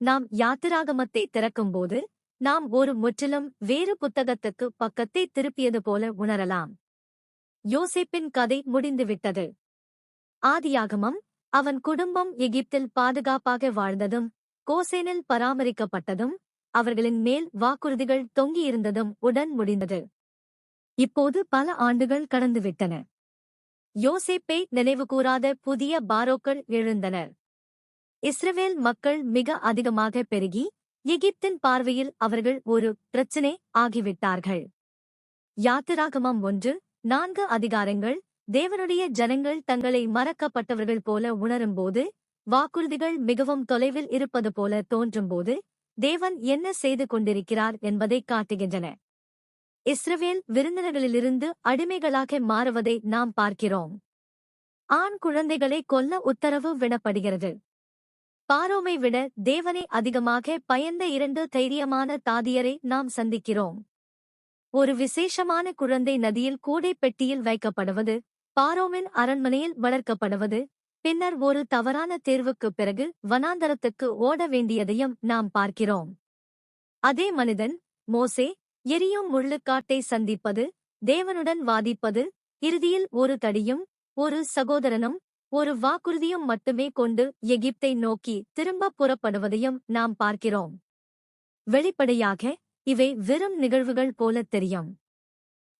நாம் யாத்திராகமத்தை திறக்கும்போது நாம் ஒரு முற்றிலும் வேறு புத்தகத்துக்கு பக்கத்தை திருப்பியது போல உணரலாம். யோசேப்பின் கதை முடிந்துவிட்டது. ஆதியாகமம், அவன் குடும்பம் எகிப்தில் பாதுகாப்பாக வாழ்ந்ததும் கோசேனில் பராமரிக்கப்பட்டதும் அவர்களின் மேல் வாக்குறுதிகள் தொங்கியிருந்ததும் உடன் முடிந்தது. இப்போது பல ஆண்டுகள் கடந்துவிட்டன. யோசேப்பை நினைவுகூராத புதிய பாரோக்கள் எழுந்தனர். இஸ்ரவேல் மக்கள் மிக அதிகமாக பெருகி எகிப்தின் பார்வையில் அவர்கள் ஒரு பிரச்சினை ஆகிவிட்டார்கள். யாத்திராகமம் 1:4 அதிகாரங்கள். தேவனுடைய ஜனங்கள் தங்களை மறக்கப்பட்டவர்கள் போல உணரும்போது, வாக்குறுதிகள் மிகவும் தொலைவில் இருப்பது போல தோன்றும்போது, தேவன் என்ன செய்து கொண்டிருக்கிறார் என்பதைக் காட்டுகின்றன. இஸ்ரவேல் விருந்தினர்களிலிருந்து அடிமைகளாக மாறுவதை நாம் பார்க்கிறோம். ஆண் குழந்தைகளை கொல்ல உத்தரவு விடப்படுகிறது. பாரோமை விட தேவனை அதிகமாக பயந்த 2 தைரியமான தாதியரை நாம் சந்திக்கிறோம். ஒரு விசேஷமான குழந்தை நதியில் கூடை பெட்டியில் வைக்கப்படுவது, பாரோமின் அரண்மனையில் வளர்க்கப்படுவது, பின்னர் ஒரு தவறான தேர்வுக்குப் பிறகு வனாந்தரத்துக்கு ஓட வேண்டியதையும் நாம் பார்க்கிறோம். அதே மனிதன் மோசே எரியும் முள்ளுக்காட்டை சந்திப்பது, தேவனுடன் வாதிப்பது, இறுதியில் ஒரு தடியும் ஒரு சகோதரனும் ஒரு வாக்குறுதியும் மட்டுமே கொண்டு எகிப்தை நோக்கி திரும்ப புறப்படுவதையும் நாம் பார்க்கிறோம். வெளிப்படையாக இவை வெறும் நிகழ்வுகள் போலத் தெரியும்.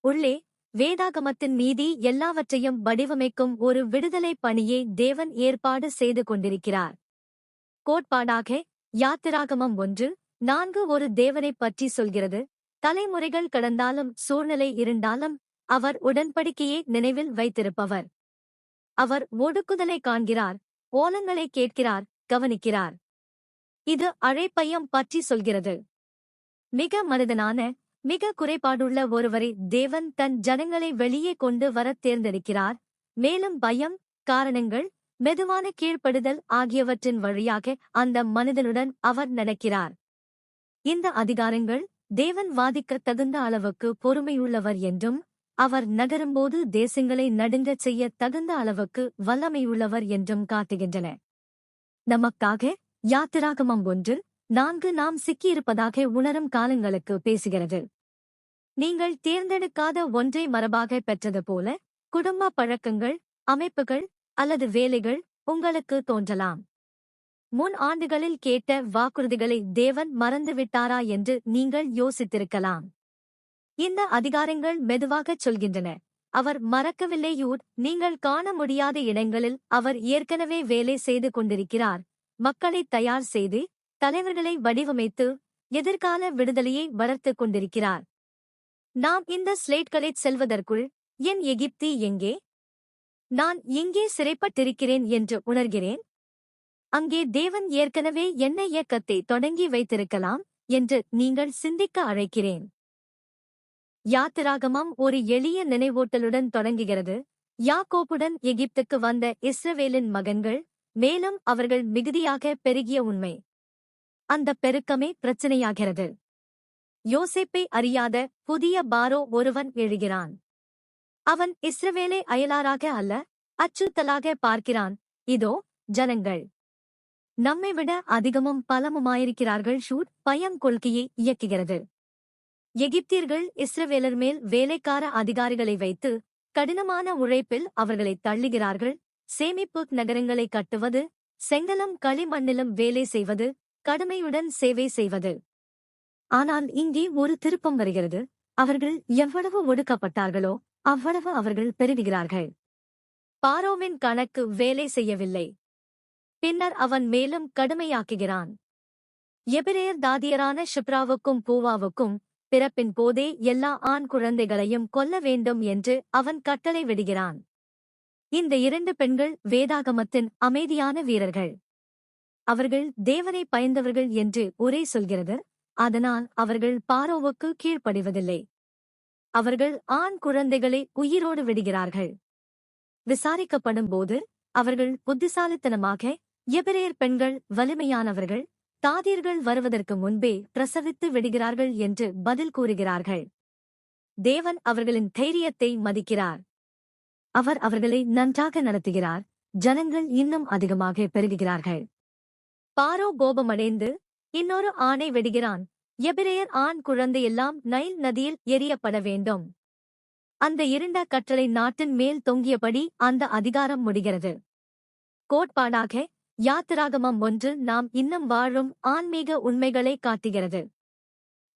உள்ளே வேதாகமத்தின் மீதி எல்லாவற்றையும் வடிவமைக்கும் ஒரு விடுதலை பணியை தேவன் ஏற்பாடு செய்து கொண்டிருக்கிறார். கோட்பாடாக யாத்திராகமம் 1:4 ஒரு தேவனைப் பற்றி சொல்கிறது. தலைமுறைகள் கடந்தாலும் சூழ்நிலை இருந்தாலும் அவர் உடன்படிக்கையை நினைவில் வைத்திருப்பவர். அவர் ஒடுக்குதலை காண்கிறார், ஓலங்களை கேட்கிறார், கவனிக்கிறார். இது அழைப்பையும் பற்றி சொல்கிறது. மிக மனிதனான, மிக குறைபாடுள்ள ஒருவரை தேவன் தன் ஜனங்களை வெளியே கொண்டு வரத் தேர்ந்தெடுக்கிறார். மேலும் பயம், காரணங்கள், மெதுவான கீழ்ப்படுதல் ஆகியவற்றின் வழியாக அந்த மனிதனுடன் அவர் நடக்கிறார். இந்த அதிகாரங்கள் தேவன் வாதிக்கத் தகுந்த அளவுக்கு பொறுமையுள்ளவர் என்றும், அவர் நகரும்போது தேசங்களை நடுங்கச் செய்ய தகுந்த அளவுக்கு வல்லமையுள்ளவர் என்றும் காட்டுகின்றன. நமக்காக யாத்திராகமம் 1:4 நாம் சிக்கியிருப்பதாக உணரும் காலங்களுக்கு பேசுகிறது. நீங்கள் தேர்ந்தெடுக்காத ஒன்றை மரபாக பெற்றது போல, குடும்ப பழக்கங்கள், அமைப்புகள் அல்லது வேலைகள் உங்களுக்கு தோன்றலாம். முன் ஆண்டுகளில் கேட்ட வாக்குறுதிகளை தேவன் மறந்துவிட்டாரா என்று நீங்கள் யோசித்திருக்கலாம். இந்த அதிகாரங்கள் மெதுவாகச் சொல்கின்றன. அவர் மறக்கவில்லையூர். நீங்கள் காண முடியாத இடங்களில் அவர் ஏற்கனவே வேலை செய்து கொண்டிருக்கிறார். மக்களை தயார் செய்து, தலைவர்களை வடிவமைத்து, எதிர்கால விடுதலையை வளர்த்துக் கொண்டிருக்கிறார். நாம் இந்த ஸ்லேட்களைச் செல்வதற்குள், என் எகிப்தி எங்கே? நான் எங்கே சிறைப்பட்டிருக்கிறேன் என்று உணர்கிறேன். அங்கே தேவன் ஏற்கனவே என்ன இயக்கத்தை தொடங்கி வைத்திருக்கலாம் என்று நீங்கள் சிந்திக்க அழைக்கிறேன். யாத்திராகமம் ஒரு எளிய நினைவூட்டலுடன் தொடங்குகிறது. யாக்கோபுடன் எகிப்துக்கு வந்த இஸ்ரவேலின் மகன்கள், மேலும் அவர்கள் மிகுதியாக பெருகிய உண்மை. அந்த பெருக்கமே பிரச்சனையாகிறது. யோசேப்பை அறியாத புதிய பாரோ ஒருவன் எழுகிறான். அவன் இஸ்ரவேலை அயலாராக அல்ல, அச்சுறுத்தலாக பார்க்கிறான். இதோ ஜனங்கள் நம்மை விட அதிகமும் பலமுமாயிருக்கிறார்கள். பயம் கொள்கையை இயக்குகிறது. எகிப்தியர்கள் இஸ்ரவேலர் மேல் வேலைக்கார அதிகாரிகளை வைத்து கடினமான உழைப்பில் அவர்களை தள்ளுகிறார்கள். சேமிப்பு நகரங்களை கட்டுவது, செங்கலும் களிமண்ணிலும் வேலை செய்வது, கடுமையுடன் சேவை செய்வது. ஆனால் இங்கே ஒரு திருப்பம் வருகிறது. அவர்கள் எவ்வளவு ஒடுக்கப்பட்டார்களோ அவ்வளவு அவர்கள் பெருகுகிறார்கள். பாரோவின் கணக்கு வேலை செய்யவில்லை. பின்னர் அவன் மேலும் கடுமையாக்குகிறான். எபிரேயர் தாதியரான ஷிப்ராவுக்கும் பூவாவுக்கும் பிறப்பின் போதே எல்லா ஆண் குழந்தைகளையும் கொல்ல வேண்டும் என்று அவன் கட்டளை விடுகிறான். இந்த 2 பெண்கள் வேதாகமத்தின் அமைதியான வீரர்கள். அவர்கள் தேவனை பயந்தவர்கள் என்று உரை சொல்கிறது. அதனால் அவர்கள் பாரோவுக்கு கீழ்ப்படிவதில்லை. அவர்கள் ஆண் குழந்தைகளை உயிரோடு விடுகிறார்கள். விசாரிக்கப்படும்போது அவர்கள் புத்திசாலித்தனமாக, எபிரேயர் பெண்கள் வலிமையானவர்கள், தாதியர்கள் வருவதற்கு முன்பே பிரசவித்து விடுகிறார்கள் என்று பதில் கூறுகிறார்கள். தேவன் அவர்களின் தைரியத்தை மதிக்கிறார். அவர் அவர்களை நன்றாக நடத்துகிறார். ஜனங்கள் இன்னும் அதிகமாக பெருகுகிறார்கள். பாரோ கோபமடைந்து இன்னொரு ஆணை விடுகிறான். எபிரெயர் ஆண் குழந்தையெல்லாம் நைல் நதியில் எறியப்பட வேண்டும். அந்த இருண்ட கட்டளை நாட்டின் மேல் தொங்கியபடி அந்த அதிகாரம் முடிகிறது. கோட்பாடாக யாத்திராகமம் 1 நாம் இன்னும் வாழும் ஆன்மீக உண்மைகளை காட்டுகிறது.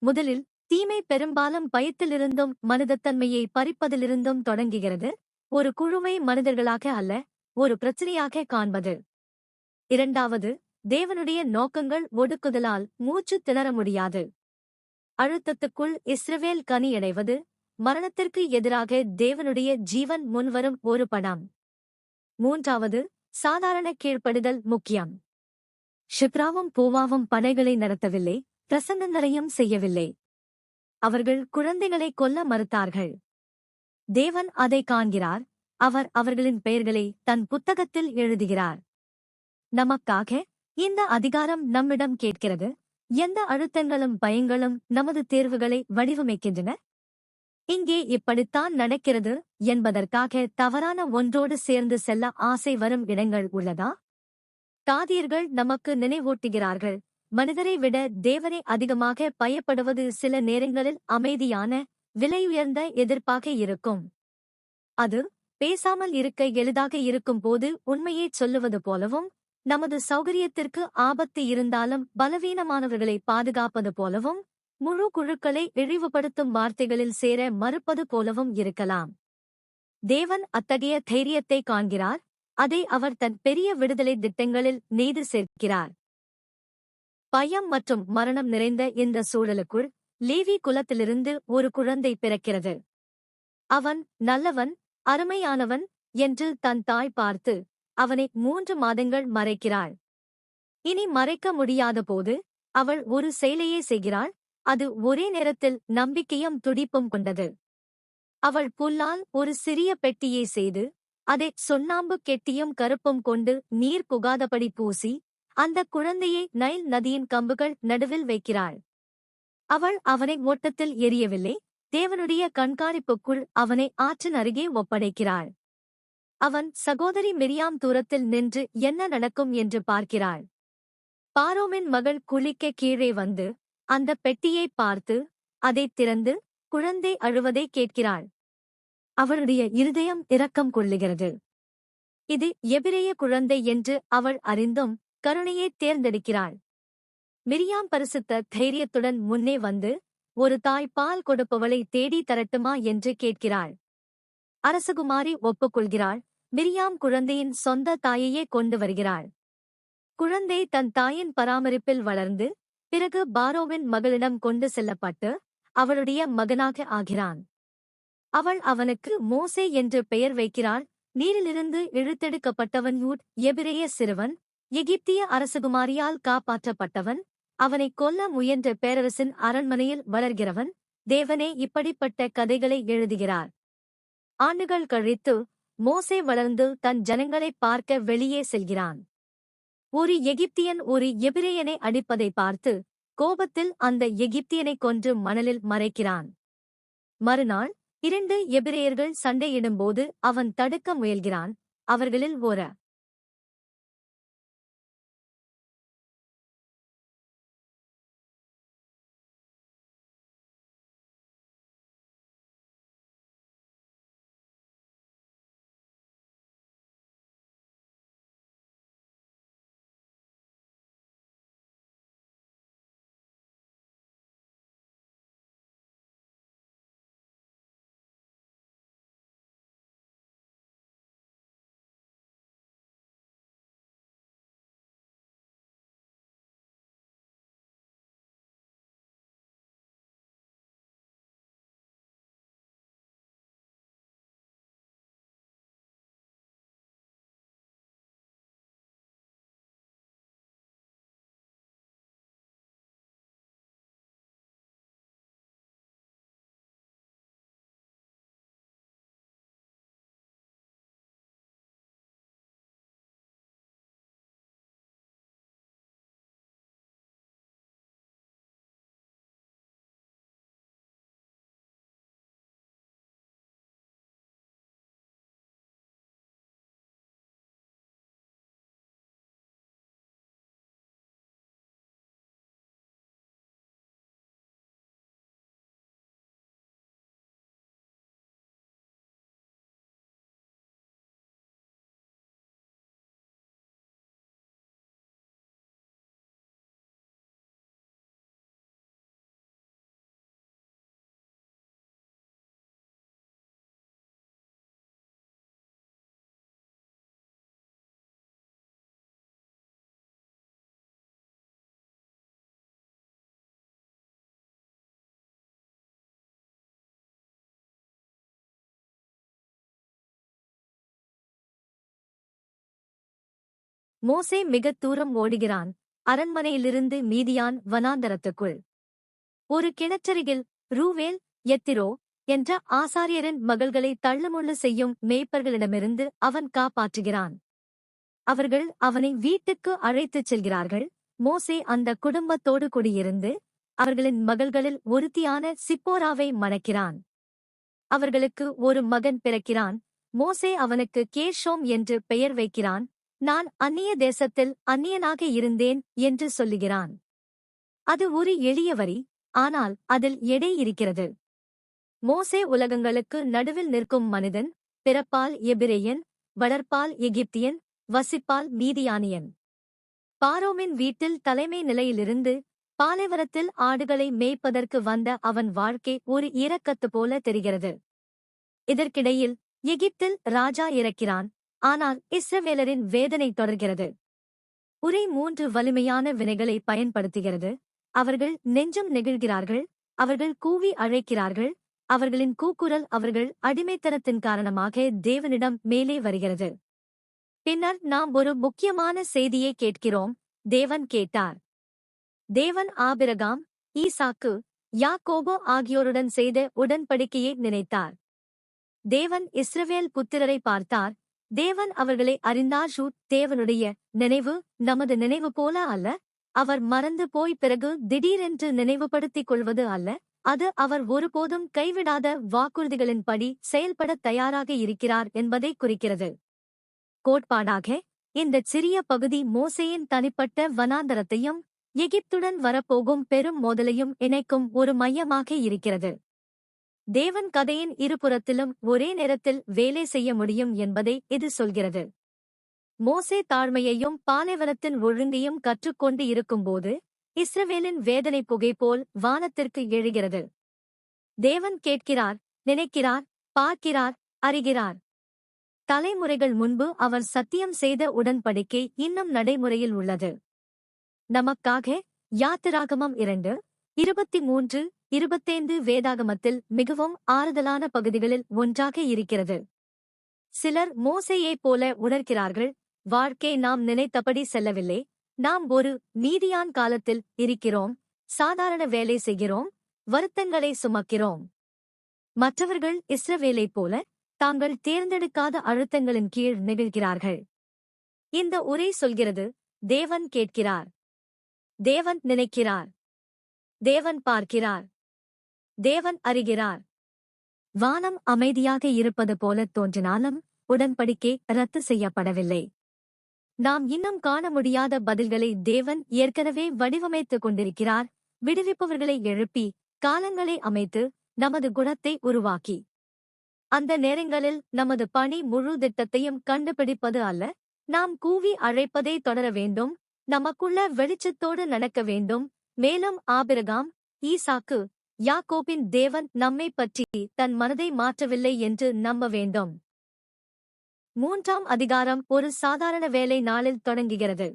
முதலில் தீமை பெரும்பாலும் பயத்திலிருந்தும் மனிதத்தன்மையை பறிப்பதிலிருந்தும் தொடங்குகிறது, ஒரு குழுவை மனிதர்களாக அல்ல, ஒரு பிரச்சனையாக காண்பது. இரண்டாவது, தேவனுடைய நோக்கங்கள் ஒடுக்குதலால் மூச்சு திணற முடியாது. அழுத்தத்துக்குள் இஸ்ரவேல் கனியடைவது, மரணத்திற்கு எதிராக தேவனுடைய ஜீவன் முன்வரும் ஒரு படம். மூன்றாவது, சாதாரண கீழ்ப்படிதல் முக்கியம். ஷிப்ராவும் பூவாவும் படைகளை நடத்தவில்லை, பிரசங்கங்களையும் செய்யவில்லை. அவர்கள் குழந்தைகளை கொல்ல மறுத்தார்கள். தேவன் அதை காண்கிறார், அவர் அவர்களின் பெயர்களை தன் புத்தகத்தில் எழுதுகிறார். நமக்காக இந்த அதிகாரம் நம்மிடம் கேட்கிறது, எந்த அழுத்தங்களும் பயங்களும் நமது தேர்வுகளை வடிவமைக்கின்றன? இங்கே இப்படித்தான் நடக்கிறது என்பதற்காக தவறான ஒன்றோடு சேர்ந்து செல்ல ஆசை வரும் இடங்கள் உள்ளதா? தாதியர்கள் நமக்கு நினைவூட்டுகிறார்கள், மனிதரை விட தேவனை அதிகமாக பயப்படுவது சில நேரங்களில் அமைதியான, விலையுயர்ந்த எதிர்ப்பாக இருக்கும். அது பேசாமல் இருக்க எளிதாக இருக்கும் போது உண்மையைச் சொல்லுவது போலவும், நமது சௌகரியத்திற்கு ஆபத்து இருந்தாலும் பலவீனமானவர்களை பாதுகாப்பது போலவும், முழு குழுக்களை இழிவுபடுத்தும் வார்த்தைகளில் சேர மறுப்பது போலவும் இருக்கலாம். தேவன் அத்தகைய தைரியத்தை காண்கிறார், அதை அவர் தன் பெரிய விடுதலை திட்டங்களில் நெய்து சேர்க்கிறார். பயம் மற்றும் மரணம் நிறைந்த இந்த சூழலுக்குள் லேவி குலத்திலிருந்து ஒரு குழந்தை பிறக்கிறது. அவன் நல்லவன், அருமையானவன் என்று தன் தாய் பார்த்து அவனை 3 மாதங்கள் மறைக்கிறாள். இனி மறைக்க முடியாத போது அவள் ஒரு செயலையே செய்கிறாள், அது ஒரே நேரத்தில் நம்பிக்கையும் துடிப்பும் கொண்டது. அவள் புல்லால் ஒரு சிறிய பெட்டியை செய்து, அதை சுண்ணாம்பு கெட்டியும் கருப்பும் கொண்டு நீர் புகாதபடி பூசி, அந்த குழந்தையை நைல் நதியின் கம்புகள் நடுவில் வைக்கிறாள். அவள் அவனை ஓட்டத்தில் எறியவில்லை, தேவனுடைய கண்காணிப்புக்குள் அவனை ஆற்றின் அருகே ஒப்படைக்கிறாள். அவன் சகோதரி மிரியாம் தூரத்தில் நின்று என்ன நடக்கும் என்று பார்க்கிறாள். பாரோமின் மகள் குளிக்க கீழே வந்து அந்த பெட்டியை பார்த்து அதைத் திறந்து குழந்தை அழுவதை கேட்கிறாள். அவளுடைய இருதயம் இரக்கம் கொள்ளுகிறது. இது எபிரெய குழந்தை என்று அவள் அறிந்தும் கருணையை தேர்ந்தெடுக்கிறாள். மிரியாம் பரிசுத்த தைரியத்துடன் முன்னே வந்து, ஒரு தாய் பால் கொடுப்பவளை தேடி தரட்டுமா என்று கேட்கிறாள். அரசகுமாரி ஒப்புக்கொள்கிறாள். மிரியாம் குழந்தையின் சொந்த தாயையே கொண்டு வருகிறாள். குழந்தை தன் தாயின் பராமரிப்பில் வளர்ந்து, பிறகு பாரோவின் மகளிடம் கொண்டு செல்லப்பட்டு அவளுடைய மகனாக ஆகிறான். அவள் அவனுக்கு மோசே என்று பெயர் வைக்கிறாள். நீரிலிருந்து இழுத்தெடுக்கப்பட்டவன் யூட், எபிரெய சிறுவன், எகிப்திய அரசகுமாரியால் காப்பாற்றப்பட்டவன், அவனை கொல்ல முயன்ற பேரரசின் அரண்மனையில் வளர்கிறவன். தேவனே இப்படிப்பட்ட கதைகளை எழுதுகிறார். ஆண்டுகள் கழித்து மோசே வளர்ந்து தன் ஜனங்களை பார்க்க வெளியே செல்கிறான். ஒரு எகிப்தியன் ஒரு எபிரெயனை அடிப்பதை பார்த்து கோபத்தில் அந்த எகிப்தியனை கொன்று மணலில் மறைக்கிறான். மறுநாள் 2 எபிரெயர்கள் சண்டையிடும்போது அவன் தடுக்க முயல்கிறான். அவர்களில் ஒரு மோசே மிகத் தூரம் ஓடுகிறான், அரண்மனையிலிருந்து மீதியான் வனாந்தரத்துக்குள். ஒரு கிணற்றருகில் ரூவேல், எத்திரோ என்ற ஆசாரியரின் மகள்களை தள்ளுமுள்ளு செய்யும் மேய்ப்பர்களிடமிருந்து அவன் காப்பாற்றுகிறான். அவர்கள் அவனை வீட்டுக்கு அழைத்துச் செல்கிறார்கள். மோசே அந்த குடும்பத்தோடு குடியிருந்து அவர்களின் மகள்களில் ஒருத்தியான சிப்போராவை மணக்கிறான். அவர்களுக்கு ஒரு மகன் பிறக்கிறான். மோசே அவனுக்கு கேர்ஷோம் என்று பெயர் வைக்கிறான். நான் அந்நிய தேசத்தில் அந்நியனாக இருந்தேன் என்று சொல்லுகிறான். அது ஒரு எளிய வரி, ஆனால் அதில் எடை இருக்கிறது. மோசே உலகங்களுக்கு நடுவில் நிற்கும் மனிதன், பிறப்பால் எபிரேயன், வளர்ப்பால் எகிப்தியன், வசிப்பால் மீதியானியன். பாரோமின் வீட்டில் தலைமை நிலையிலிருந்து பாலைவனத்தில் ஆடுகளை மேய்ப்பதற்கு வந்த அவன் வாழ்க்கை ஒரு இரக்கத்து போல தெரிகிறது. இதற்கிடையில் எகிப்தில் ராஜா இறக்கிறான், ஆனால் இஸ்ரவேலரின் வேதனை தொடர்கிறது. உரை 3 வலிமையான வினைகளை பயன்படுத்துகிறது. அவர்கள் நெஞ்சம் நெகிழ்கிறார்கள், அவர்கள் கூவி அழைக்கிறார்கள், அவர்களின் கூக்குரல் அவர்கள் அடிமைத்தனத்தின் காரணமாக தேவனிடம் மேலே வருகிறது. பின்னர் நாம் ஒரு முக்கியமான செய்தியை கேட்கிறோம். தேவன் கேட்டார். தேவன் ஆபிரகாம், ஈசாக்கு, யாக்கோபு ஆகியோருடன் செய்த உடன்படிக்கையை நினைத்தார். தேவன் இஸ்ரவேல் புத்திரரை பார்த்தார். தேவன் அவர்களை அறிந்தார். தேவனுடைய நினைவு நமது நினைவு போல அல்ல. அவர் மறந்து போய் பிறகு திடீரென்று நினைவுபடுத்திக் கொள்வது அல்ல. அது அவர் ஒருபோதும் கைவிடாத வாக்குறுதிகளின்படி செயல்படத் தயாராக இருக்கிறார் என்பதை குறிக்கிறது. கோட்பாடாக இந்தச் சிறிய பகுதி மோசேயின் தனிப்பட்ட வனாந்தரத்தையும் எகிப்துடன் வரப்போகும் பெரும் மோதலையும் இணைக்கும் ஒரு மையமாக இருக்கிறது. தேவன் கதையின் இருபுறத்திலும் ஒரே நேரத்தில் வேலை செய்ய முடியும் என்பதை இது சொல்கிறது. மோசே தாழ்மையையும் பாலைவனத்தின் ஒழுங்கையும் கற்றுக்கொண்டு இருக்கும்போது இஸ்ரவேலின் வேதனை புகை போல் வானத்திற்கு எழுகிறது. தேவன் கேட்கிறார், நினைக்கிறார், பார்க்கிறார், அறிகிறார். தலைமுறைகள் முன்பு அவர் சத்தியம் செய்த உடன்படிக்கை இன்னும் நடைமுறையில் உள்ளது. நமக்காக யாத்திராகமம் 2:23-25 வேதாகமத்தில் மிகவும் ஆறுதலான பகுதிகளில் ஒன்றாக இருக்கிறது. சிலர் மோசேயைப் போல உணர்கிறார்கள், வாழ்க்கை நாம் நினைத்தபடி செல்லவில்லை. நாம் ஒரு மீதியான் காலத்தில் இருக்கிறோம், சாதாரண வேலை செய்கிறோம், வருத்தங்களை சுமக்கிறோம். மற்றவர்கள் இஸ்ரவேலைப் போல தாங்கள் தேர்ந்தெடுக்காத அழுத்தங்களின் கீழ் நெகிழ்கிறார்கள். இந்த உரை சொல்கிறது, தேவன் கேட்கிறார், தேவன் நினைக்கிறார், தேவன் பார்க்கிறார், தேவன் அறிகிறார். வானம் அமைதியாக இருப்பது போல தோன்றினாலும் உடன்படிக்கை ரத்து செய்யப்படவில்லை. நாம் இன்னும் காண முடியாத பதில்களை தேவன் ஏற்கனவே வடிவமைத்துக் கொண்டிருக்கிறார். விடுவிப்பவர்களை எழுப்பி, காலங்களை அமைத்து, நமது குணத்தை உருவாக்கி. அந்த நேரங்களில் நமது பணி முழு திட்டத்தையும் கண்டுபிடிப்பது அல்ல. நாம் கூவி அழைப்பதை தொடர வேண்டும், நமக்குள்ள வெளிச்சத்தோடு நடக்க வேண்டும். மேலும் ஆபிரகாம், ஈசாக்கு, யாக்கோபின் தேவன் நம்மை பற்றி தன் மனதை மாற்றவில்லை என்று நம்ப வேண்டும். 3ஆம் அதிகாரம் ஒரு சாதாரண வேலை நாளில் தொடங்குகிறது.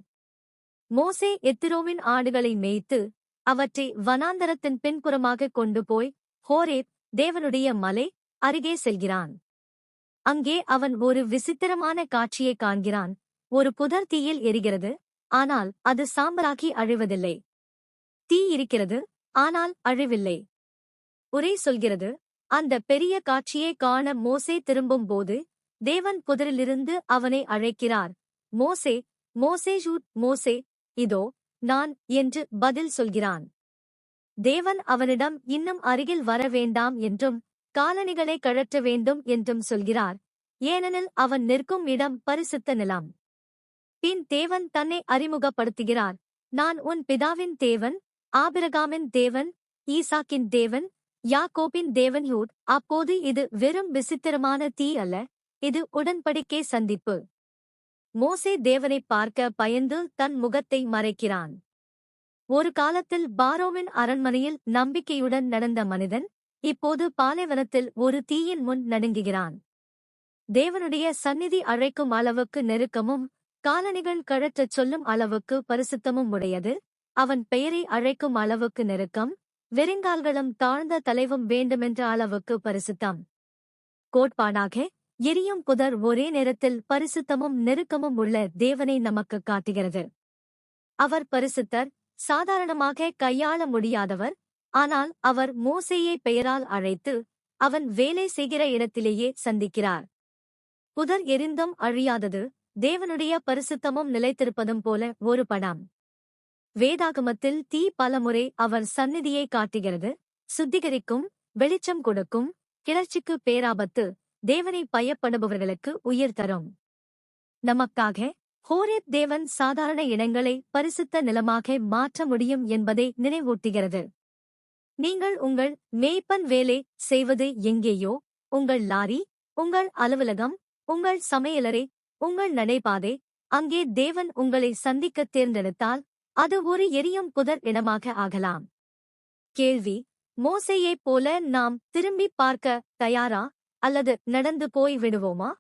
மோசே எத்திரோவின் ஆடுகளை மேய்த்து அவற்றை வனாந்தரத்தின் பின்புறமாக கொண்டு போய் ஹோரேப், தேவனுடைய மலை அருகே செல்கிறான். அங்கே அவன் ஒரு விசித்திரமான காட்சியை காண்கிறான். ஒரு புதர் தீயில் எரிகிறது, ஆனால் அது சாம்பலாகி அழிவதில்லை. தீ இருக்கிறது, ஆனால் அழிவில்லை. உரை சொல்கிறது, அந்த பெரிய காட்சியை காண மோசே திரும்பும்போது தேவன் புதரிலிருந்து அவனை அழைக்கிறார். மோசே, மோசே, மோசே, இதோ நான் என்று பதில் சொல்கிறான். தேவன் அவனிடம் இன்னும் அருகில் வர வேண்டாம் என்றும் காலணிகளை கழற்ற வேண்டும் என்றும் சொல்கிறார். ஏனெனில் அவன் நிற்கும் இடம் பரிசுத்த நிலம். பின் தேவன் தன்னை அறிமுகப்படுத்துகிறார். நான் உன் பிதாவின் தேவன், ஆபிரகாமின் தேவன், ஈசாக்கின் தேவன், யாக்கோபின் தேவன். அப்போது இது வெறும் விசித்திரமான தீ அல்ல, இது உடன்படிக்கை சந்திப்பு. மோசே தேவனைப் பார்க்க பயந்து தன் முகத்தை மறைக்கிறான். ஒரு காலத்தில் பாரோவின் அரண்மனையில் நம்பிக்கையுடன் நடந்த மனிதன் இப்போது பாலைவனத்தில் ஒரு தீயின் முன் நடுங்குகிறான். தேவனுடைய சந்நிதி அழைக்கும் அளவுக்கு நெருக்கமும் காலணிகள் கழற்றச் சொல்லும் அளவுக்கு பரிசுத்தமும் உடையது. அவன் பெயரை அழைக்கும் அளவுக்கு நெருக்கம், வெறுங்கால்களும் தாழ்ந்த தலைவும் வேண்டுமென்ற அளவுக்கு பரிசுத்தம். கோட்பாடாக எரியும் புதர் ஒரே நேரத்தில் பரிசுத்தமும் நெருக்கமும் உள்ள தேவனை நமக்கு காட்டுகிறது. அவர் பரிசுத்தர், சாதாரணமாக கையாள முடியாதவர். ஆனால் அவர் மோசேயை பெயரால் அழைத்து அவன் வேலை செய்கிற இடத்திலேயே சந்திக்கிறார். புதர் எரிந்தும் அழியாதது, தேவனுடைய பரிசுத்தமும் நிலைத்திருப்பதும் போல ஒரு படம். வேதாகமத்தில் தீ பலமுறை அவர் சந்நிதியை காட்டுகிறது. சுத்திகரிக்கும், வெளிச்சம் கொடுக்கும், கிளர்ச்சிக்கு பேராபத்து, தேவனை பயப்படுபவர்களுக்கு உயிர் தரும். நமக்காக ஹோரேப் தேவன் சாதாரண இடங்களை பரிசுத்த நிலமாக மாற்ற முடியும் என்பதை நினைவூட்டுகிறது. நீங்கள் உங்கள் மேய்ப்பன் வேலை செய்வது எங்கேயோ, உங்கள் லாரி, உங்கள் அலுவலகம், உங்கள் சமையலறை, உங்கள் நடைபாதை, அங்கே தேவன் உங்களை சந்திக்கத் தேர்ந்தெடுத்தால் அது ஒரு எரியும் புதர் இடமாக ஆகலாம். கேள்வி: மோசேயைப் போல நாம் திரும்பி பார்க்க தயாரா, அல்லது நடந்து போய் விடுவோமா?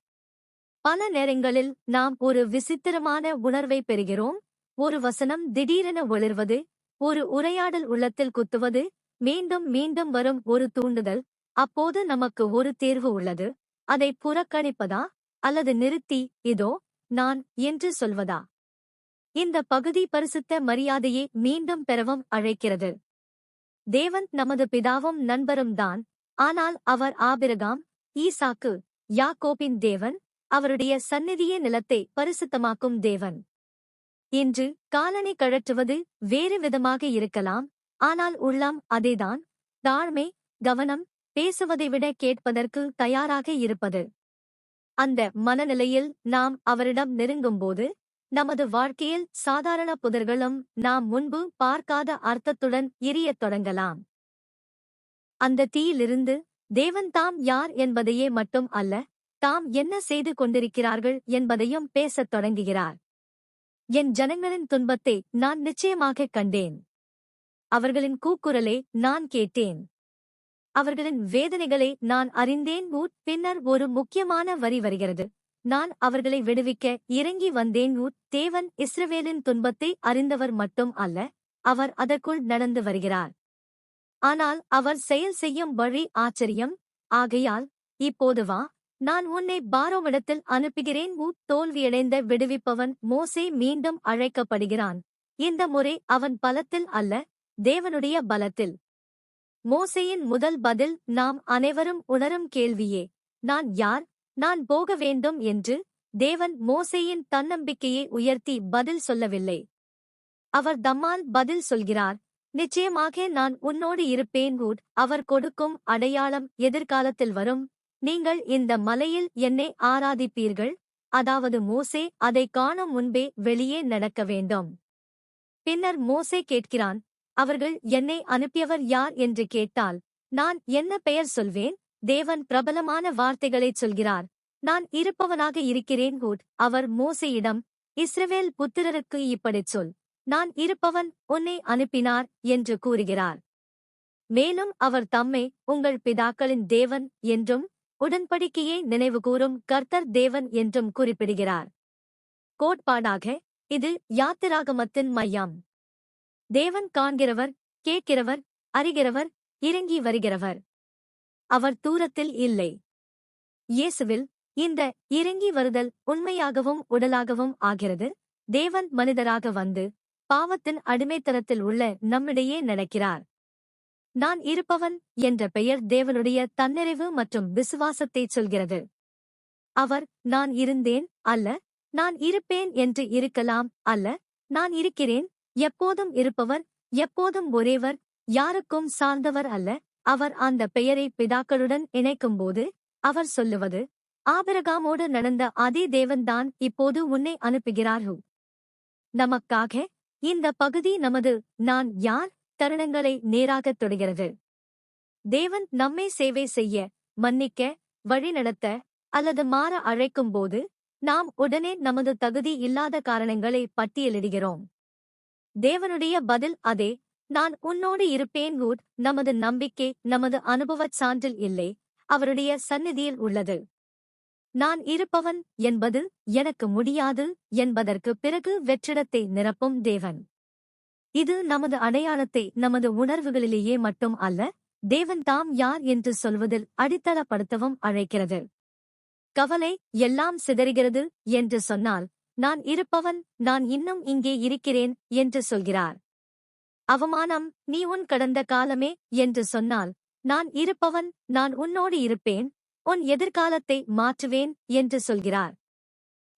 பல நேரங்களில் நாம் ஒரு விசித்திரமான உணர்வை பெறுகிறோம். ஒரு வசனம் திடீரென ஒளிர்வது, ஒரு உரையாடல் உள்ளத்தில் குத்துவது, மீண்டும் மீண்டும் வரும் ஒரு தூண்டுதல். அப்போது நமக்கு ஒரு தேர்வு உள்ளது. அதை புறக்கணிப்பதா, அல்லது நிறுத்தி இதோ நான் என்று சொல்வதா? இந்த பகுதி பரிசுத்த மரியாதையை மீண்டும் பெறவும் அழைக்கிறது. தேவன் நமது பிதாவும் நண்பரும் தான். ஆனால் அவர் ஆபிரகாம், ஈசாக்கு, யாக்கோபின் தேவன். அவருடைய சந்நிதியே நிலத்தை பரிசுத்தமாக்கும் தேவன். இன்று காலணி கழற்றுவது வேறு விதமாக இருக்கலாம், ஆனால் உள்ளம் அதேதான். தாழ்மை, கவனம், பேசுவதை விட கேட்பதற்கு தயாராக இருப்பது. அந்த மனநிலையில் நாம் அவரிடம் நெருங்கும்போது நமது வாழ்க்கையில் சாதாரண புதர்களும் நாம் முன்பு பார்க்காத அர்த்தத்துடன் எரியத் தொடங்கலாம். அந்த தீயிலிருந்து தேவன் தாம் யார் என்பதையே மட்டும் அல்ல, தாம் என்ன செய்து கொண்டிருக்கிறார்கள் என்பதையும் பேசத் தொடங்குகிறார். என் ஜனங்களின் துன்பத்தை நான் நிச்சயமாகக் கண்டேன். அவர்களின் கூக்குரலை நான் கேட்டேன். அவர்களின் வேதனைகளை நான் அறிந்தேன். பின்னர் ஒரு முக்கியமான வரி வருகிறது. நான் அவர்களை விடுவிக்க இறங்கி வந்தேன். தேவன் இஸ்ரவேலின் துன்பத்தை அறிந்தவர் மட்டும் அல்ல, அவர் அதற்குள் நடந்து வருகிறார். ஆனால் அவர் செயல் செய்யும் வழி ஆச்சரியம். ஆகையால் இப்போது வா, நான் உன்னை பாரோவிடத்தில் அனுப்புகிறேன். தோல்வியடைந்த விடுவிப்பவன் மோசே மீண்டும் அழைக்கப்படுகிறான். இந்த முறை அவன் பலத்தில் அல்ல, தேவனுடைய பலத்தில். மோசேயின் முதல் பதில் நாம் அனைவரும் உணரும் கேள்வியே: நான் யார்? நான் போக வேண்டும் என்று. தேவன் மோசேயின் தன்னம்பிக்கையை உயர்த்தி பதில் சொல்லவில்லை. அவர் தம்மால் பதில் சொல்கிறார். நிச்சயமாக நான் உன்னோடு இருப்பேன். அவர் கொடுக்கும் அடையாளம் எதிர்காலத்தில் வரும். நீங்கள் இந்த மலையில் என்னை ஆராதிப்பீர்கள். அதாவது மோசே அதை காணும் முன்பே வெளியே நடக்க வேண்டும். பின்னர் மோசே கேட்கிறான், அவர்கள் என்னை அனுப்பியவர் யார் என்று கேட்டால் நான் என்ன பெயர் சொல்வேன்? தேவன் பிரபலமான வார்த்தைகளைச் சொல்கிறார். நான் இருப்பவனாக இருக்கிறேன். அவர் மோசேயிடம், இஸ்ரவேல் புத்திரருக்கு இப்படிச் சொல், நான் இருப்பவன் உன்னை அனுப்பினார் என்று கூறுகிறார். மேலும் அவர் தம்மை உங்கள் பிதாக்களின் தேவன் என்றும் உடன்படிக்கையை நினைவுகூரும் கர்த்தர் தேவன் என்றும் குறிப்பிடுகிறார். கோட்பாடாக இது யாத்திராகமத்தின் மையம். தேவன் காண்கிறவர், கேட்கிறவர், அறிகிறவர், இறங்கி வருகிறவர். அவர் தூரத்தில் இல்லை. இயேசுவில் இந்த இறங்கி வருதல் உண்மையாகவும் உடலாகவும் ஆகிறது. தேவன் மனிதராக வந்து பாவத்தின் அடிமைத்தனத்தில் உள்ள நம்மிடையே நடக்கிறார். நான் இருப்பவன் என்ற பெயர் தேவனுடைய தன்னிறைவு மற்றும் விசுவாசத்தைச் சொல்கிறது. அவர் நான் இருந்தேன் அல்ல, நான் இருப்பேன் என்று இருக்கலாம் அல்ல, நான் இருக்கிறேன், எப்போதும் இருப்பவர், எப்போதும் ஒரேவர், யாருக்கும் சார்ந்தவர் அல்ல. அவர் அந்த பெயரை பிதாக்களுடன் இணைக்கும்போது அவர் சொல்லுவது, ஆபிரகாமோடு நடந்த அதே தேவன்தான் இப்போது உன்னை அனுப்புகிறார். நமக்காக இந்த பகுதி நமது நான் யார் தருணங்களை நேராகத் தொடுகிறது. தேவன் நம்மை சேவை செய்ய, மன்னிக்க, வழிநடத்த அல்லது மாற அழைக்கும்போது நாம் உடனே நமது தகுதி இல்லாத காரணங்களை பட்டியலிடுகிறோம். தேவனுடைய பதில் அதே, நான் உன்னோடு இருப்பேன். நமது நம்பிக்கை நமது அனுபவச் சான்றில் இல்லை, அவருடைய சந்நிதியில் உள்ளது. நான் இருப்பவன் என்பது எனக்கு முடியாது என்பதற்கு பிறகு வெற்றிடத்தை நிரப்பும் தேவன். இது நமது அடையாளத்தை நமது உணர்வுகளிலேயே மட்டும் அல்ல, தேவன் தாம் யார் என்று சொல்வதில் அடித்தளப்படுத்தவும் அழைக்கிறது. கவலை எல்லாம் சிதறுகிறது என்று சொன்னால், நான் இருப்பவன், நான் இன்னும் இங்கே இருக்கிறேன் என்று சொல்கிறார். அவமானம், நீ உன் கடந்த காலமே என்று சொன்னால், நான் இருப்பவன், நான் உன்னோடு இருப்பேன், உன் எதிர்காலத்தை மாற்றுவேன் என்று சொல்கிறார்.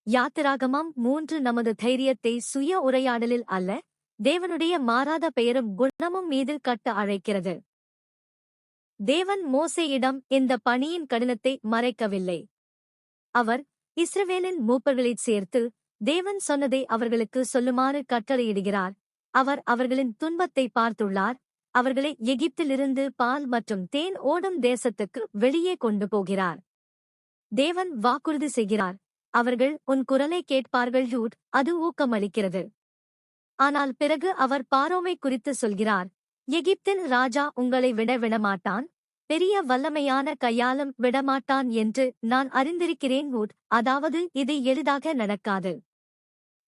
யாத்திராகமம் 3 நமது தைரியத்தை சுய உரையாடலில் அல்ல, தேவனுடைய மாறாத பெயரும் குணமும் மீது கட்ட அழைக்கிறது. தேவன் மோசேயிடம் இந்த பணியின் கடினத்தை மறைக்கவில்லை. அவர் இஸ்ரவேலின் மூப்பர்களைச் சேர்த்து தேவன் சொன்னதை அவர்களுக்கு சொல்லுமாறு கட்டளையிடுகிறார். அவர் அவர்களின் துன்பத்தை பார்த்துள்ளார். அவர்களை எகிப்திலிருந்து பால் மற்றும் தேன் ஓடும் தேசத்துக்கு வெளியே கொண்டு போகிறார். தேவன் வாக்குறுதி செய்கிறார், அவர்கள் உன் குரலை கேட்பார்கள். அது ஊக்கமளிக்கிறது. ஆனால் பிறகு அவர் பார்வோனை குறித்து சொல்கிறார், எகிப்தின் ராஜா உங்களை விடமாட்டான், பெரிய வல்லமையான கையாலும் விடமாட்டான் என்று நான் அறிந்திருக்கிறேன். அதாவது இது எளிதாக நடக்காது.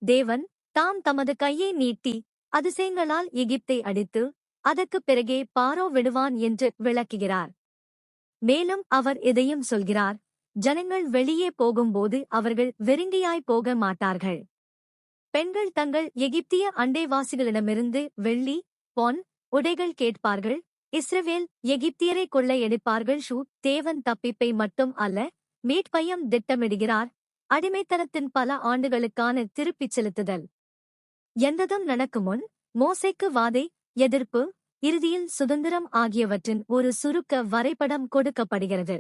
தேவன் தாம் தமது கையை நீட்டி அதிசயங்களால் எகிப்தை அடித்து அதற்குப் பிறகே பார்வோ விடுவான் என்று விளக்குகிறார். மேலும் அவர் இதையும் சொல்கிறார், ஜனங்கள் வெளியே போகும்போது அவர்கள் வெறுங்கையாய் போக மாட்டார்கள். பெண்கள் தங்கள் எகிப்திய அண்டைவாசிகளிடமிருந்து வெள்ளி, பொன், உடைகள் கேட்பார்கள். இஸ்ரவேல் எகிப்தியரை கொள்ளையடிப்பார்கள். தேவன் தப்பிப்பை மட்டும் அல்ல, மீட்பையும் திட்டமிடுகிறார். அடிமைத்தனத்தின் பல ஆண்டுகளுக்கான திருப்பிச் செலுத்துதல். எந்ததும் நடக்கும் முன் மோசேக்கு வாதை, எதிர்ப்பு, இறுதியில் சுதந்திரம் ஆகியவற்றின் ஒரு சுருக்க வரைபடம் கொடுக்கப்படுகிறது.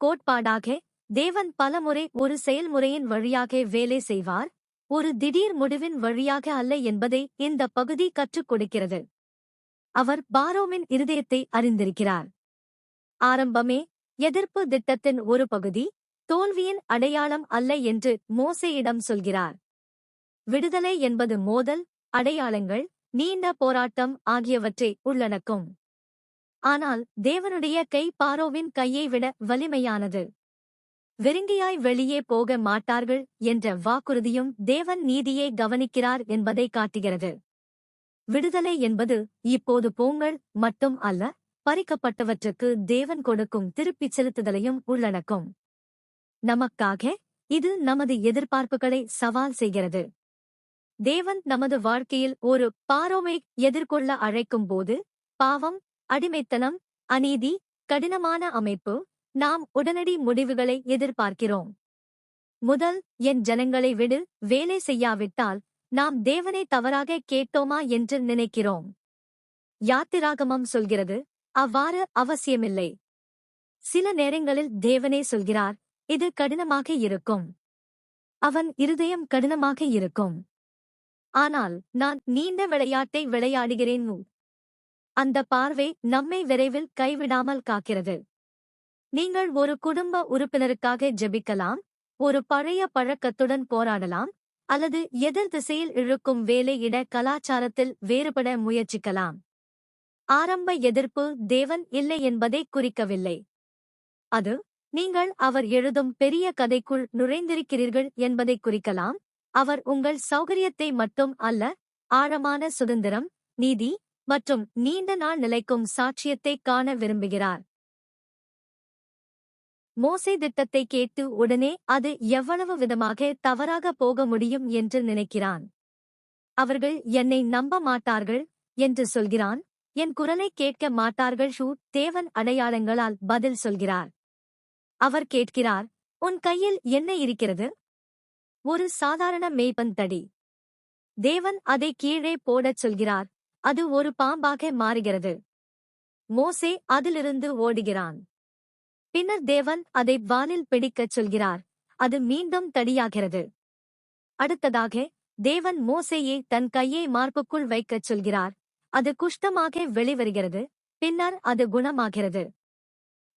கோட்பாடாக தேவன் பலமுறை ஒரு செயல்முறையின் வழியாக வேலை செய்வார், ஒரு திடீர் முடிவின் வழியாக அல்ல என்பதை இந்த பகுதி கற்றுக் கொடுக்கிறது. அவர் பார்வோனின் இருதயத்தை அறிந்திருக்கிறார். ஆரம்பமே எதிர்ப்பு திட்டத்தின் ஒரு பகுதி, தோல்வியின் அடையாளம் அல்ல என்று மோசேயிடம் சொல்கிறார். விடுதலை என்பது மோதல், அடையாளங்கள், நீண்ட போராட்டம் ஆகியவற்றை உள்ளடக்கும். ஆனால் தேவனுடைய கை பார்வோவின் கையை விட வலிமையானது. வெறுங்கையாய் வெளியே போக மாட்டார்கள் என்ற வாக்குறுதியும் தேவன் நீதியை கவனிக்கிறார் என்பதை காட்டுகிறது. விடுதலை என்பது இப்போது போங்கள் மட்டும் அல்ல, பறிக்கப்பட்டவற்றுக்கு தேவன் கொடுக்கும் திருப்பிச் செலுத்துதலையும் உள்ளடக்கும். நமக்காக இது நமது எதிர்பார்ப்புகளை சவால் செய்கிறது. தேவன் நமது வாழ்க்கையில் ஒரு பார்வோனை எதிர்கொள்ள அழைக்கும்போது, பாவம், அடிமைத்தனம், அநீதி, கடினமான அமைப்பு, நாம் உடனடி முடிவுகளை எதிர்பார்க்கிறோம். முதல், என் ஜனங்களை விடு, வேலை செய்யாவிட்டால் நாம் தேவனை தவறாக கேட்டோமா என்று நினைக்கிறோம். யாத்திராகமம் சொல்கிறது, அவ்வாறு அவசியமில்லை. சில நேரங்களில் தேவனே சொல்கிறார், இது கடினமாக இருக்கும். அவன் இருதயம் கடினமாக இருக்கும். ஆனால் நான் நீண்ட விளையாட்டை விளையாடுகிறேன். அந்த பார்வை நம்மை விரைவில் கைவிடாமல் காக்கிறது. நீங்கள் ஒரு குடும்ப உறுப்பினருக்காக ஜெபிக்கலாம், ஒரு பழைய பழக்கத்துடன் போராடலாம், அல்லது எதிர் திசையில் இழுக்கும் வேலை இட கலாச்சாரத்தில் வேறுபட முயற்சிக்கலாம். ஆரம்ப எதிர்ப்பு தேவன் இல்லை என்பதை குறிக்கவில்லை. அது நீங்கள் அவர் எழுதும் பெரிய கதைக்குள் நுழைந்திருக்கிறீர்கள் என்பதை குறிக்கலாம். அவர் உங்கள் சௌகரியத்தை மட்டும் அல்ல, ஆழமான சுதந்திரம், நீதி மற்றும் நீண்ட நாள் நிலைக்கும் சாட்சியத்தை காண விரும்புகிறார். மோசே திட்டத்தை கேட்டு உடனே அது எவ்வளவு விதமாக தவறாக போக முடியும் என்று நினைக்கிறான். அவர்கள் என்னை நம்ப மாட்டார்கள் என்று சொல்கிறான். என் குரலை கேட்க மாட்டார்கள். தேவன் அடையாளங்களால் பதில் சொல்கிறார். அவர் கேட்கிறார், உன் கையில் என்ன இருக்கிறது? ஒரு சாதாரண மேய்ப்பன் தடி. தேவன் அதை கீழே போடச் சொல்கிறார். அது ஒரு பாம்பாக மாறுகிறது. மோசே அதிலிருந்து ஓடுகிறான். பின்னர் தேவன் அதை வானில் பிடிக்கச் சொல்கிறார். அது மீண்டும் தடியாகிறது. அடுத்ததாக தேவன் மோசேயை தன் கையை மார்புக்குள் வைக்கச் சொல்கிறார். அது குஷ்டமாக வெளிவருகிறது. பின்னர் அது குணமாகிறது.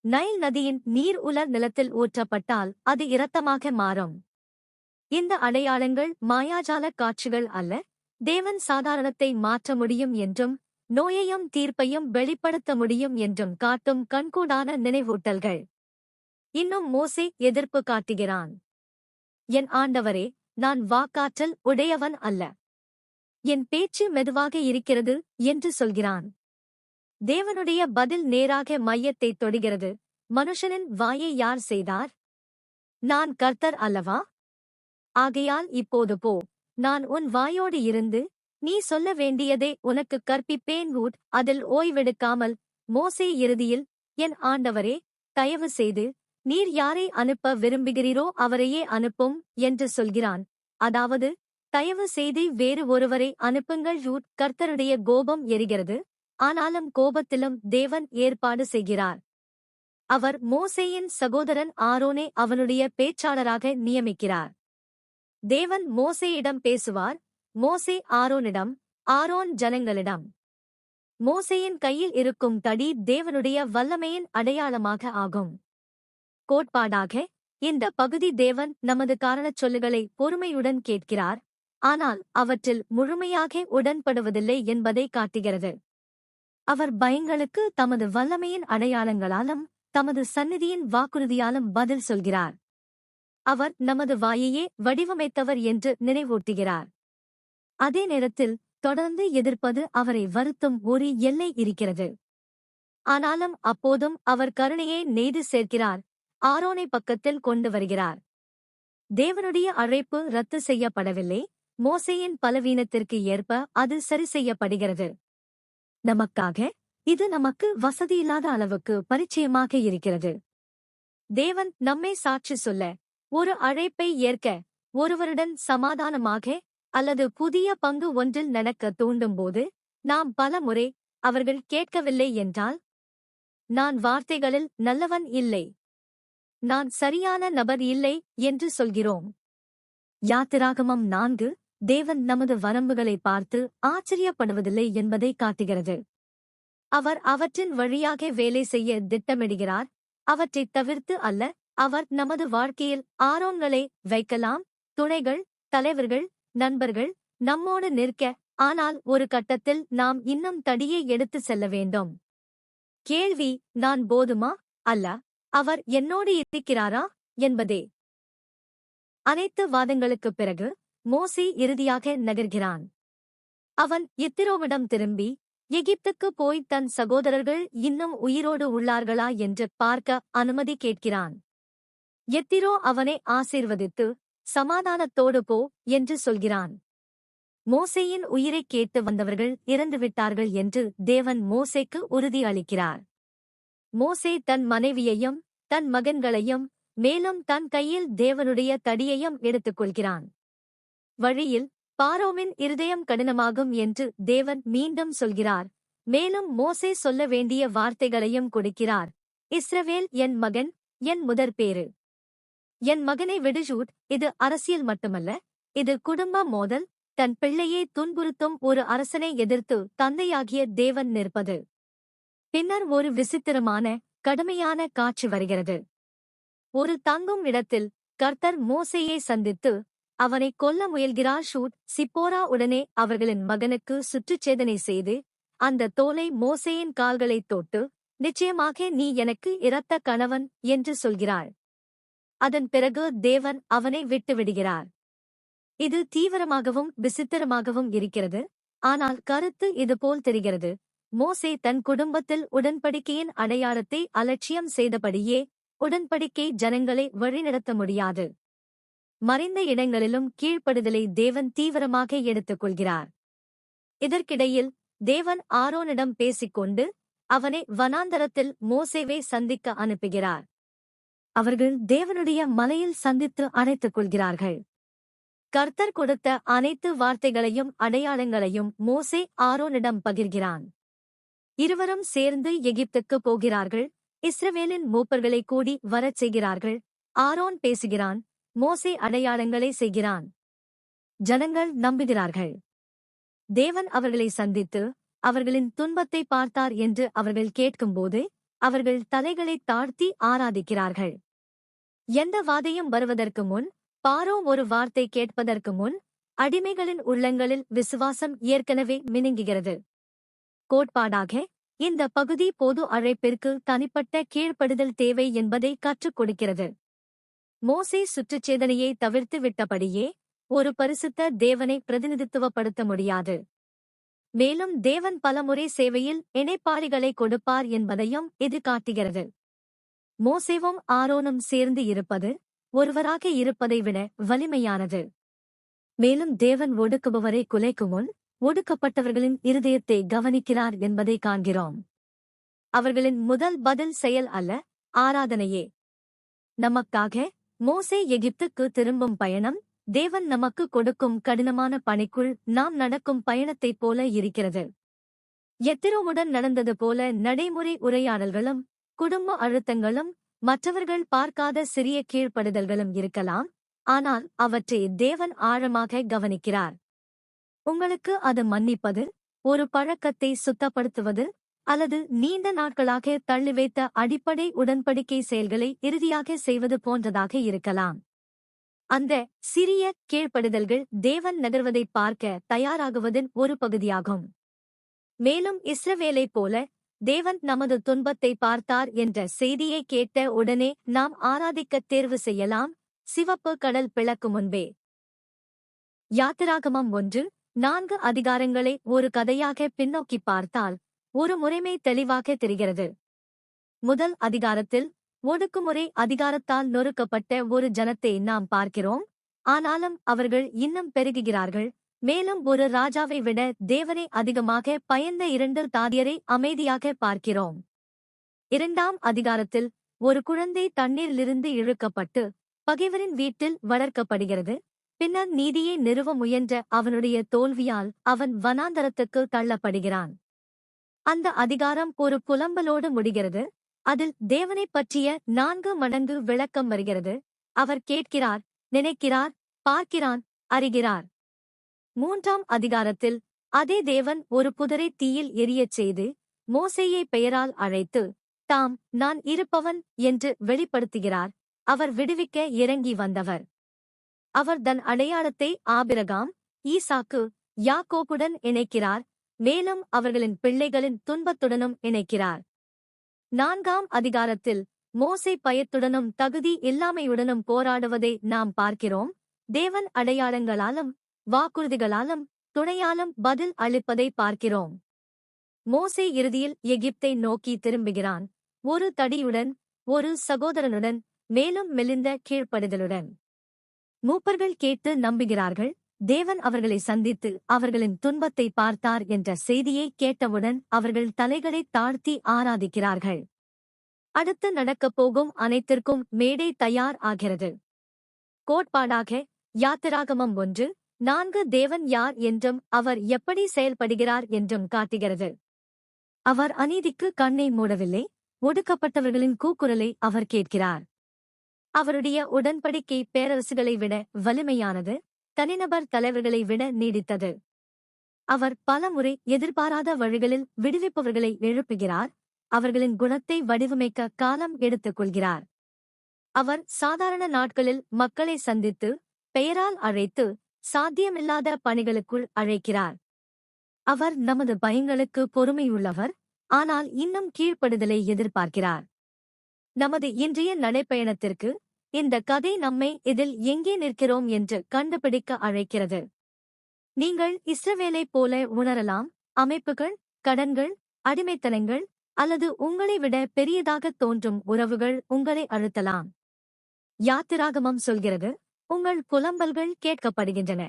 நைல் நதியின் நீர் உலர் நிலத்தில் ஊற்றப்பட்டால் அது இரத்தமாக மாறும். இந்த அடையாளங்கள் மாயாஜால காட்சிகள் அல்ல, தேவன் சாதாரணத்தை மாற்ற முடியும் என்றும் நோயையும் தீர்ப்பையும் வெளிப்படுத்த முடியும் என்றும் காட்டும் கண்கூடான நினைவூட்டல்கள். இன்னும் மோசே எதிர்ப்பு காட்டுகிறான். என் ஆண்டவரே, நான் வாக்காற்றல் உடையவன் அல்ல. என் பேச்சு மெதுவாக இருக்கிறது என்று சொல்கிறான். தேவனுடைய பதில் நேராக மையத்தை தொடுகிறது. மனுஷனின் வாயை யார் செய்தார்? நான் கர்த்தர் அல்லவா? ஆகையால் இப்போது போ, நான் உன் வாயோடு இருந்து நீ சொல்ல வேண்டியதை உனக்குக் கற்பிப்பேன். அதில் ஓய்வெடுக்காமல் மோசே இறுதியில், என் ஆண்டவரே, தயவு செய்து நீர் யாரை அனுப்ப விரும்புகிறீரோ அவரையே அனுப்பும் என்று சொல்கிறான். அதாவது, தயவு செய்து வேறு ஒருவரை அனுப்புங்கள். கர்த்தருடைய கோபம் எரிகிறது, ஆனாலும் கோபத்திலும் தேவன் ஏற்பாடு செய்கிறார். அவர் மோசேயின் சகோதரன் ஆரோனை அவனுடைய பேச்சாளராக நியமிக்கிறார். தேவன் மோசேயிடம் பேசுவார், மோசே ஆரோனிடம், ஆரோன் ஜனங்களிடம். மோசேயின் கையில் இருக்கும் தடி தேவனுடைய வல்லமையின் அடையாளமாக ஆகும். கோட்பாடாக, இந்த பகுதி தேவன் நமது காரணச் சொல்லுகளை பொறுமையுடன் கேட்கிறார், ஆனால் அவற்றில் முழுமையாக உடன்படுவதில்லை என்பதை காட்டுகிறது. அவர் பயங்களுக்கு தமது வல்லமையின் அடையாளங்களாலும் தமது சந்நிதியின் வாக்குறுதியாலும் பதில் சொல்கிறார். அவர் நமது வாயையே வடிவமைத்தவர் என்று நினைவூட்டுகிறார். அதே நேரத்தில் தொடர்ந்து எதிர்ப்பது அவரை வருத்தும் ஒரு எல்லை இருக்கிறது. ஆனாலும் அப்போதும் அவர் கருணையை நெய்து சேர்க்கிறார், ஆரோனை பக்கத்தில் கொண்டு வருகிறார். தேவனுடைய அழைப்பு ரத்து செய்யப்படவில்லை, மோசேயின் பலவீனத்திற்கு ஏற்ப அது சரி செய்யப்படுகிறது. நமக்காக இது நமக்கு வசதியில்லாத அளவுக்கு பரிச்சயமாக இருக்கிறது. தேவன் நம்மை சாட்சி சொல்ல, ஒரு அழைப்பை ஏற்க, ஒருவருடன் சமாதானமாக அல்லது புதிய பங்கு ஒன்றில் நடக்க தூண்டும்போது நாம் பல முறை அவர்கள் கேட்கவில்லை என்றால், நான் வார்த்தைகளில் நல்லவன் இல்லை, நான் சரியான நபர் இல்லை என்று சொல்கிறோம். யாத்திராகமம் 4 தேவன் நமது வரம்புகளை பார்த்து ஆச்சரியப்படுவதில்லை என்பதை காட்டுகிறது. அவர் அவற்றின் வழியாக வேலை செய்ய திட்டமிடுகிறார், அவற்றைத் தவிர்த்து அல்ல. அவர் நமது வாழ்க்கையில் ஆரோன்களை வைக்கலாம், துணைகள், தலைவர்கள், நண்பர்கள் நம்மோடு நிற்க. ஆனால் ஒரு கட்டத்தில் நாம் இன்னும் தடியை எடுத்து செல்ல வேண்டும். கேள்வி, நான் போதுமா? அல்ல, அவர் என்னோடு இருக்கிறாரா என்பதே. அனைத்து வாதங்களுக்குப் பிறகு மோசே இறுதியாக நகர்கிறான். அவன் எத்திரோவிடம் திரும்பி, எகிப்துக்கு போய் தன் சகோதரர்கள் இன்னும் உயிரோடு உள்ளார்களா என்று பார்க்க அனுமதி கேட்கிறான். எத்திரோ அவனை ஆசீர்வதித்து, சமாதானத்தோடு போ என்று சொல்கிறான். மோசேயின் உயிரைக் கேட்டு வந்தவர்கள் இறந்துவிட்டார்கள் என்று தேவன் மோசேக்கு உறுதி அளிக்கிறார். மோசே தன் மனைவியையும் தன் மகன்களையும் மேலும் தன் கையில் தேவனுடைய தடியையும் எடுத்துக்கொள்கிறான். வழியில் பாரோவின் இருதயம் கடினமாகும் என்று தேவன் மீண்டும் சொல்கிறார். மேலும் மோசே சொல்ல வேண்டிய வார்த்தைகளையும் கொடுக்கிறார். இஸ்ரவேல் என் மகன், என் முதற்பேறு. என் மகனை விடு. இது அரசியல் மட்டுமல்ல, இது குடும்ப மோதல். தன் பிள்ளையை துன்புறுத்தும் ஒரு அரசனை எதிர்த்து தந்தையாகிய தேவன் நிற்பது. பின்னர் ஒரு விசித்திரமான கடுமையான காட்சி வருகிறது. ஒரு தங்கும் இடத்தில் கர்த்தர் மோசேயை சந்தித்து அவனை கொல்ல முயல்கிறார். சிப்போரா உடனே அவர்களின் மகனுக்கு சுற்றுச்சேதனை செய்து அந்த தோலை மோசேயின் கால்களைத் தொட்டு, நிச்சயமாக நீ எனக்கு இரத்த கணவன் என்று சொல்கிறாள். அதன் பிறகு தேவன் அவனை விட்டுவிடுகிறார். இது தீவிரமாகவும் விசித்திரமாகவும் இருக்கிறது, ஆனால் கருத்து இதுபோல் தெரிகிறது. மோசே தன் குடும்பத்தில் உடன்படிக்கையின் அடையாளத்தை அலட்சியம் செய்தபடியே உடன்படிக்கை ஜனங்களை வழிநடத்த முடியாது. மறைந்த இடங்களிலும் கீழ்ப்படுதலை தேவன் தீவிரமாக எடுத்துக்கொள்கிறார். இதற்கிடையில் தேவன் ஆரோனிடம் பேசிக்கொண்டு அவனை வனாந்தரத்தில் மோசேவை சந்திக்க அனுப்புகிறார். அவர்கள் தேவனுடைய மலையில் சந்தித்து அழைத்துக் கொள்கிறார்கள். கர்த்தர் கொடுத்த அனைத்து வார்த்தைகளையும் அடையாளங்களையும் மோசே ஆரோனிடம் பகிர்கிறான். இருவரும் சேர்ந்து எகிப்துக்கு போகிறார்கள். இஸ்ரவேலின் மூப்பர்களை கூடி வரச் செய்கிறார்கள். ஆரோன் பேசுகிறான், மோசே அடையாளங்களை செய்கிறான். ஜனங்கள் நம்புகிறார்கள். தேவன் அவர்களை சந்தித்து அவர்களின் துன்பத்தை பார்த்தார் என்று அவர்கள் கேட்கும்போது அவர்கள் தலைகளைத் தாழ்த்தி ஆராதிக்கிறார்கள். எந்த வாதையும் வருவதற்கு முன், பாரோ ஒரு வார்த்தை கேட்பதற்கு முன், அடிமைகளின் உள்ளங்களில் விசுவாசம் ஏற்கனவே மினுங்குகிறது. கோட்பாடாக இந்த பகுதி பொது அழைப்பிற்கு தனிப்பட்ட கீழ்ப்படுதல் தேவை என்பதை கற்றுக் கொடுக்கிறது. மோசே சுற்றுச்சேதனையை தவிர்த்து விட்டபடியே ஒரு பரிசுத்த தேவனை பிரதிநிதித்துவப்படுத்த முடியாது. மேலும் தேவன் பலமுறை சேவையில் இணைப்பாளிகளை கொடுப்பார் என்பதையும் இது காட்டுகிறது. மோசேவும் ஆரோனும் சேர்ந்து இருப்பது ஒருவராக இருப்பதை விட வலிமையானது. மேலும் தேவன் ஒடுக்குபவரை குலைக்கும் முன் ஒடுக்கப்பட்டவர்களின் இருதயத்தை கவனிக்கிறார் என்பதை காண்கிறோம். அவர்களின் முதல் பதில் செயல் அல்ல, ஆராதனையே. நமக்காக மோசே எகிப்துக்கு திரும்பும் பயணம் தேவன் நமக்கு கொடுக்கும் கடினமான பணிக்குள் நாம் நடக்கும் பயணத்தைப் போல இருக்கிறது. எத்திரோவுடன் நடந்தது போல நடைமுறை உரையாடல்களும் குடும்ப அழுத்தங்களும் மற்றவர்கள் பார்க்காத சிறிய கீழ்ப்படுதல்களும் இருக்கலாம், ஆனால் அவற்றை தேவன் ஆழமாக கவனிக்கிறார். உங்களுக்கு அது மன்னிப்பது, ஒரு பழக்கத்தை சுத்தப்படுத்துவது அல்லது நீண்ட நாட்களாக தள்ளிவைத்த அடிப்படை உடன்படிக்கை செயல்களை இறுதியாக செய்வது போன்றதாக இருக்கலாம். அந்த சிறிய கீழ்ப்படுதல்கள் தேவன் நகர்வதைப் பார்க்க தயாராகுவதன் ஒரு பகுதியாகும். மேலும் இஸ்ரவேலைப் போல தேவன் நமது துன்பத்தை பார்த்தார் என்ற செய்தியை கேட்ட உடனே நாம் ஆராதிக்கத் தேர்வு செய்யலாம், சிவப்பு கடல் பிளக்கும் முன்பே. யாத்திராகமம் 1:4 அதிகாரங்களை ஒரு கதையாக பின்னோக்கி பார்த்தால் ஒரு முறைமை தெளிவாக தெரிகிறது. முதல் அதிகாரத்தில் ஒடுக்குமுறை அதிகாரத்தால் நொறுக்கப்பட்ட ஒரு ஜனத்தை நாம் பார்க்கிறோம், ஆனாலும் அவர்கள் இன்னும் பெருகுகிறார்கள். மேலும் ஒரு ராஜாவை விட தேவனை அதிகமாக பயந்த 2 தாதியரை அமைதியாக பார்க்கிறோம். 2ஆம் அதிகாரத்தில் ஒரு குழந்தை தண்ணீரிலிருந்து இழுக்கப்பட்டு பகைவரின் வீட்டில் வளர்க்கப்படுகிறது. பின்னர் நீதியை நிறுவ முயன்ற அவனுடைய தோல்வியால் அவன் வனாந்தரத்துக்கு தள்ளப்படுகிறான். அந்த அதிகாரம் ஒரு புலம்பலோடு முடிகிறது. அதில் தேவனைப் பற்றிய 4 மடங்கு விளக்கம் வருகிறது. அவர் கேட்கிறார், நினைக்கிறார், பார்க்கிறான், அறிகிறார். 3ஆம் அதிகாரத்தில் அதே தேவன் ஒரு புதரை தீயில் எரியச் செய்து மோசேயை பெயரால் அழைத்து தாம் நான் இருப்பவன் என்று வெளிப்படுத்துகிறார். அவர் விடுவிக்க இறங்கி வந்தவர். அவர் தன் அடையாளத்தை ஆபிரகாம், ஈசாக்கு, யாக்கோபுடன் இணைக்கிறார், மேலும் அவர்களின் பிள்ளைகளின் துன்பத்துடனும் இணைக்கிறார். 4ஆம் அதிகாரத்தில் மோசே பயத்துடனும் தகுதி இல்லாமையுடனும் போராடுவதை நாம் பார்க்கிறோம். தேவன் அடையாளங்களாலும் வாக்குறுதிகளாலும் துணையாலும் பதில் அளிப்பதை பார்க்கிறோம். மோசே இறுதியில் எகிப்தை நோக்கி திரும்புகிறான், ஒரு தடியுடன், ஒரு சகோதரனுடன், மேலும் மெலிந்த கீழ்ப்படுதலுடன். மூப்பர்கள் கேட்டு நம்புகிறார்கள். தேவன் அவர்களை சந்தித்து அவர்களின் துன்பத்தை பார்த்தார் என்ற செய்தியை கேட்டவுடன் அவர்கள் தலைகளை தாழ்த்தி ஆராதிக்கிறார்கள். அடுத்து நடக்கப் போகும் அனைத்திற்கும் மேடை தயார் ஆகிறது. கோட்பாடாக யாத்திராகமம் 1:4 தேவன் யார் என்றும் அவர் எப்படி செயல்படுகிறார் என்றும் காட்டுகிறது. அவர் அநீதிக்கு கண்ணை மூடவில்லை, ஒடுக்கப்பட்டவர்களின் கூக்குரலை அவர் கேட்கிறார். அவருடைய உடன்படிக்கை பேரரசுகளை விட வலிமையானது, தனிநபர் தலைவர்களை விட நீடித்தது. அவர் பலமுறை எதிர்பாராத வழிகளில் விடுவிப்பவர்களை எழுப்புகிறார், அவர்களின் குணத்தை வடிவமைக்க காலம் எடுத்துக் கொள்கிறார். அவர் சாதாரண நாட்களில் மக்களை சந்தித்து பெயரால் அழைத்து சாத்தியமில்லாத பணிகளுக்குள் அழைக்கிறார். அவர் நமது பயங்களுக்கு பொறுமையுள்ளவர், ஆனால் இன்னும் கீழ்ப்படுதலை எதிர்பார்க்கிறார். நமது இன்றைய நடைப்பயணத்திற்கு இந்த கதை நம்மை இதில் எங்கே நிற்கிறோம் என்று கண்டுபிடிக்க அழைக்கிறது. நீங்கள் இஸ்ரவேலைப் போல உணரலாம், அமைப்புகள், கடன்கள், அடிமைத்தனங்கள் அல்லது உங்களை விட பெரியதாகத் தோன்றும் உறவுகள் உங்களை அழுத்தலாம். யாத்திராகமம் சொல்கிறது, உங்கள் புலம்பல்கள் கேட்கப்படுகின்றன.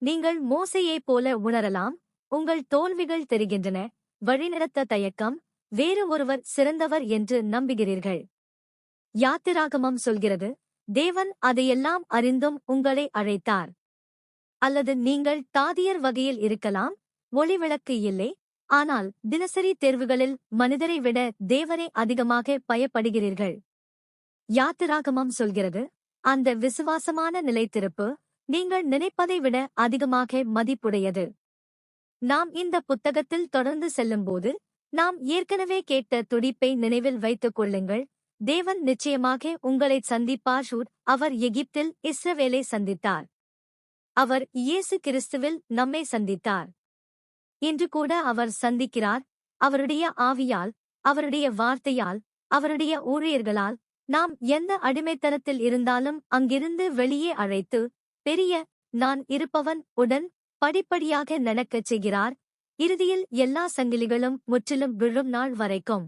நீங்கள் மோசேயைப் போல உணரலாம், உங்கள் தோல்விகள் தெரிகின்றன, வழிநடத்த தயக்கம், வேறு ஒருவர் சிறந்தவர் என்று நம்புகிறீர்கள். யாத்திராகமம் சொல்கிறது, தேவன் அதையெல்லாம் அறிந்தும் உங்களை அழைத்தார். அல்லது நீங்கள் தாதியர் வகையில் இருக்கலாம், ஒளிவிளக்கு இல்லை, ஆனால் தினசரி தேர்வுகளில் மனிதரை விட தேவனை அதிகமாக பயப்படுகிறீர்கள். யாத்திராகமம் சொல்கிறது, அந்த விசுவாசமான நிலைத்திருப்பு நீங்கள் நினைப்பதை விட அதிகமாக மதிப்புடையது. நாம் இந்த புத்தகத்தில் தொடர்ந்து செல்லும்போது நாம் ஏற்கனவே கேட்ட துடிப்பை நினைவில் வைத்துக் கொள்ளுங்கள். தேவன் நிச்சயமாக உங்களை சந்திப்பார். அவர் எகிப்தில் இஸ்ரவேலை சந்தித்தார். அவர் இயேசு கிறிஸ்துவில் நம்மை சந்தித்தார். இன்று கூட அவர் சந்திக்கிறார். அவருடைய ஆவியால், அவருடைய வார்த்தையால், அவருடைய ஊழியர்களால் நாம் எந்த அடிமைத்தனத்தில் இருந்தாலும் அங்கிருந்து வெளியே அழைத்து பெரிய நான் இருப்பவன் உடன் படிப்படியாக நடக்கச் செய்கிறார். இறுதியில் எல்லா சங்கிலிகளும் முற்றிலும் விழும் நாள் வரைக்கும்.